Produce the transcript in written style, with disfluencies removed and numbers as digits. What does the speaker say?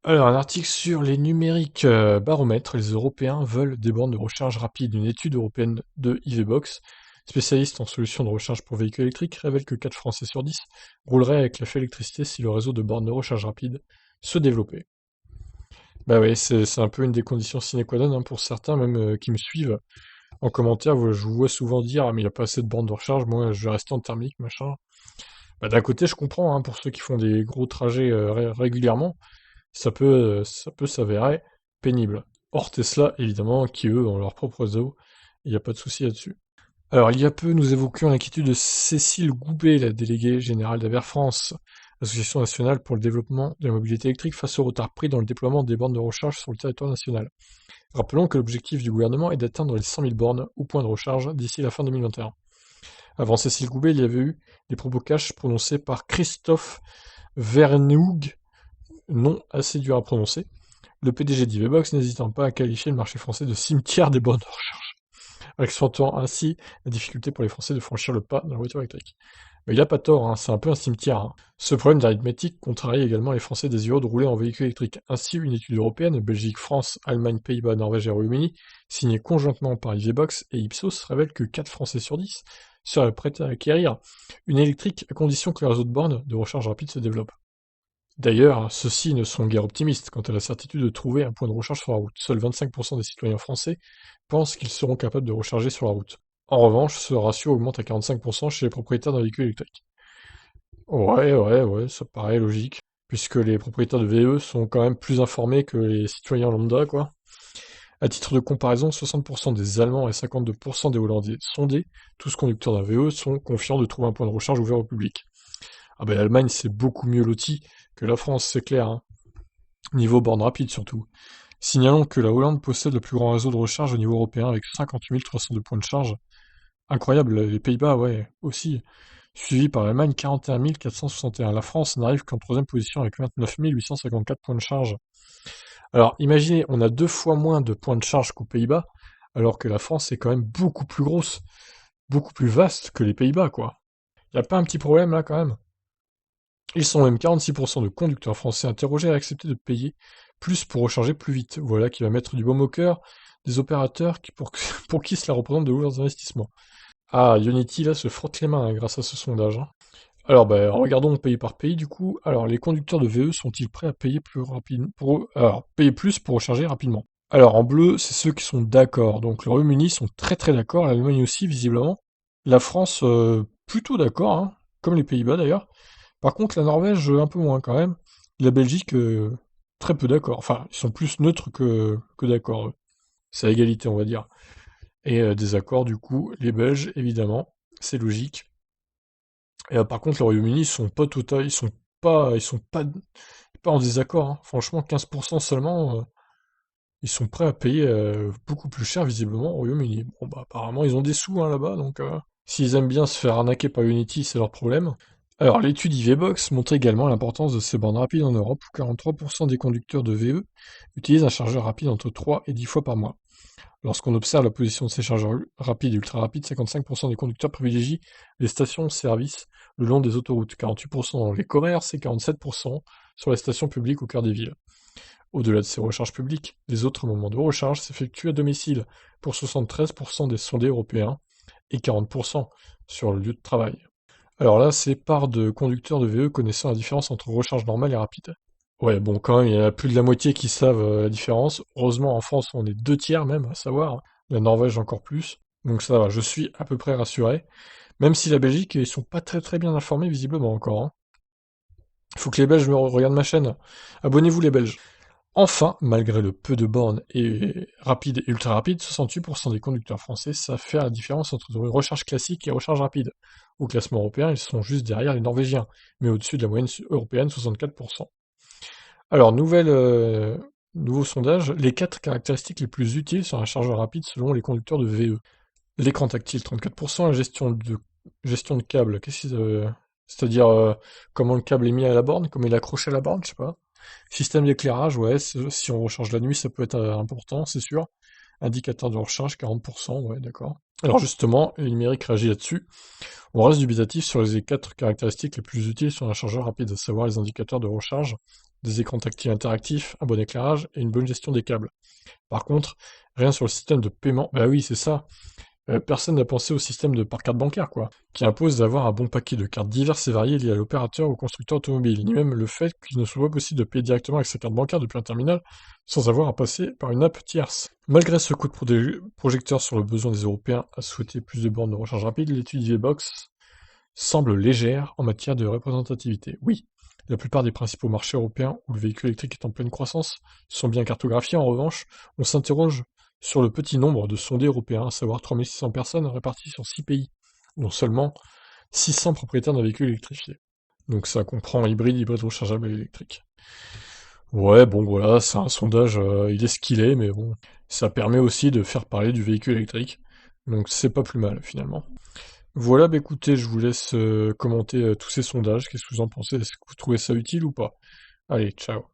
Alors, un article sur les numériques baromètres. Les Européens veulent des bornes de recharge rapide. Une étude européenne de EVBox, spécialiste en solutions de recharge pour véhicules électriques, révèle que 4 Français sur 10 rouleraient avec la fée électricité si le réseau de bornes de recharge rapide se développait. Bah oui, c'est un peu une des conditions sine qua non hein, pour certains, même qui me suivent en commentaire. Je vous vois souvent dire: «Ah, mais il n'y a pas assez de bornes de recharge, moi je vais rester en thermique, machin». Bah, d'un côté, je comprends, hein, pour ceux qui font des gros trajets régulièrement, ça peut s'avérer pénible. Hors Tesla, évidemment, qui eux ont leur propre réseau, il n'y a pas de souci là-dessus. Alors, il y a peu, nous évoquions l'inquiétude de Cécile Goubet, la déléguée générale d'Aver France, Association nationale pour le développement de la mobilité électrique, face au retard pris dans le déploiement des bornes de recharge sur le territoire national. Rappelons que l'objectif du gouvernement est d'atteindre les 100 000 bornes ou points de recharge d'ici la fin 2021. Avant Cécile Goubet, il y avait eu des propos cash prononcés par Christophe Vernoug, nom assez dur à prononcer, le PDG d'Ivebox n'hésitant pas à qualifier le marché français de cimetière des bornes de recharge, accentuant ainsi la difficulté pour les Français de franchir le pas dans la voiture électrique. Mais il a pas tort, hein, c'est un peu un cimetière. Hein. Ce problème d'arithmétique contrarie également les Français désireux de rouler en véhicule électrique. Ainsi, une étude européenne, Belgique, France, Allemagne, Pays-Bas, Norvège et Royaume-Uni, signée conjointement par Ivebox et Ipsos, révèle que 4 Français sur 10 seraient prêts à acquérir une électrique à condition que le réseau de bornes de recharge rapide se développe. D'ailleurs, ceux-ci ne sont guère optimistes quant à la certitude de trouver un point de recharge sur la route. Seuls 25% des citoyens français pensent qu'ils seront capables de recharger sur la route. En revanche, ce ratio augmente à 45% chez les propriétaires d'un véhicule électrique. Ouais, ça paraît logique, puisque les propriétaires de VE sont quand même plus informés que les citoyens lambda, quoi. À titre de comparaison, 60% des Allemands et 52% des Hollandais sondés, tous conducteurs d'un VE, sont confiants de trouver un point de recharge ouvert au public. Ah ben l'Allemagne, c'est beaucoup mieux loti que la France, c'est clair, hein. Niveau borne rapide surtout. Signalons que la Hollande possède le plus grand réseau de recharge au niveau européen avec 50 302 points de charge. Incroyable, les Pays-Bas, ouais, aussi. Suivi par l'Allemagne, 41 461. La France n'arrive qu'en troisième position avec 29 854 points de charge. Alors imaginez, on a 2 fois moins de points de charge qu'aux Pays-Bas, alors que la France est quand même beaucoup plus grosse, beaucoup plus vaste que les Pays-Bas, quoi. Y a pas un petit problème là quand même? Ils sont même 46% de conducteurs français interrogés à accepter de payer plus pour recharger plus vite. Voilà qui va mettre du baume au cœur des opérateurs pour qui cela représente de lourds investissements. Ah, Unity là se frotte les mains hein, grâce à ce sondage. Hein. Alors, regardons pays par pays du coup. Alors, les conducteurs de VE sont-ils prêts à payer plus rapidement alors, payer plus pour recharger rapidement? Alors, en bleu, c'est ceux qui sont d'accord. Donc, le Royaume-Uni sont très très d'accord, l'Allemagne aussi, visiblement. La France, plutôt d'accord, hein, comme les Pays-Bas d'ailleurs. Par contre, la Norvège, un peu moins quand même. La Belgique, très peu d'accord. Enfin, ils sont plus neutres que d'accord, eux. C'est à égalité, on va dire. Et des accords, du coup, les Belges, évidemment, c'est logique. Et par contre, le Royaume-Uni, ils sont pas total, ils sont pas en désaccord. Hein. Franchement, 15% seulement, ils sont prêts à payer beaucoup plus cher, visiblement, au Royaume-Uni. Bon, bah, apparemment, ils ont des sous hein, là-bas, donc s'ils aiment bien se faire arnaquer par Unity, c'est leur problème. Alors, l'étude IVBox montre également l'importance de ces bornes rapides en Europe, où 43% des conducteurs de VE utilisent un chargeur rapide entre 3 et 10 fois par mois. Lorsqu'on observe la position de ces chargeurs rapides et ultra rapides, 55% des conducteurs privilégient les stations-service le long des autoroutes, 48% dans les commerces et 47% sur les stations publiques au cœur des villes. Au-delà de ces recharges publiques, les autres moments de recharge s'effectuent à domicile pour 73% des sondés européens et 40% sur le lieu de travail. Alors là, c'est par de conducteurs de VE connaissant la différence entre recharge normale et rapide. Ouais, bon, quand même, il y en a plus de la moitié qui savent la différence. Heureusement, en France, on est 2 tiers même à savoir. La Norvège encore plus. Donc ça va, je suis à peu près rassuré. Même si la Belgique, ils sont pas très très bien informés visiblement encore. Hein. Faut que les Belges me regardent ma chaîne. Abonnez-vous les Belges. Enfin, malgré le peu de bornes et rapides et ultra rapides, 68% des conducteurs français savent faire la différence entre une recharge classique et recharge rapide. Au classement européen, ils sont juste derrière les Norvégiens, mais au-dessus de la moyenne européenne, 64%. Alors, nouveau sondage, les 4 caractéristiques les plus utiles sur un chargeur rapide selon les conducteurs de VE. L'écran tactile, 34%, la gestion de câble, c'est-à-dire comment le câble est mis à la borne, comment il est accroché à la borne, je sais pas. Système d'éclairage, ouais, si on recharge la nuit, ça peut être important, c'est sûr. Indicateur de recharge, 40%, ouais, d'accord. Alors justement, le numérique réagit là-dessus. On reste dubitatif sur les 4 caractéristiques les plus utiles sur un chargeur rapide, à savoir les indicateurs de recharge, des écrans tactiles interactifs, un bon éclairage et une bonne gestion des câbles. Par contre, rien sur le système de paiement. Bah oui, c'est ça. Personne n'a pensé au système de par carte bancaire, quoi, qui impose d'avoir un bon paquet de cartes diverses et variées liées à l'opérateur ou au constructeur automobile, ni même le fait qu'il ne soit pas possible de payer directement avec sa carte bancaire depuis un terminal sans avoir à passer par une app tierce. Malgré ce coup de projecteur sur le besoin des Européens à souhaiter plus de bornes de recharge rapide, l'étude Vbox semble légère en matière de représentativité. Oui, la plupart des principaux marchés européens où le véhicule électrique est en pleine croissance sont bien cartographiés. En revanche, on s'interroge sur le petit nombre de sondés européens, à savoir 3600 personnes réparties sur 6 pays, dont seulement 600 propriétaires d'un véhicule électrifié. Donc ça comprend hybride rechargeable et électrique. Ouais, bon voilà, c'est un sondage, il est ce qu'il est, mais bon, ça permet aussi de faire parler du véhicule électrique. Donc c'est pas plus mal finalement. Voilà, bah écoutez, je vous laisse commenter tous ces sondages. Qu'est-ce que vous en pensez? Est-ce que vous trouvez ça utile ou pas? Allez, ciao.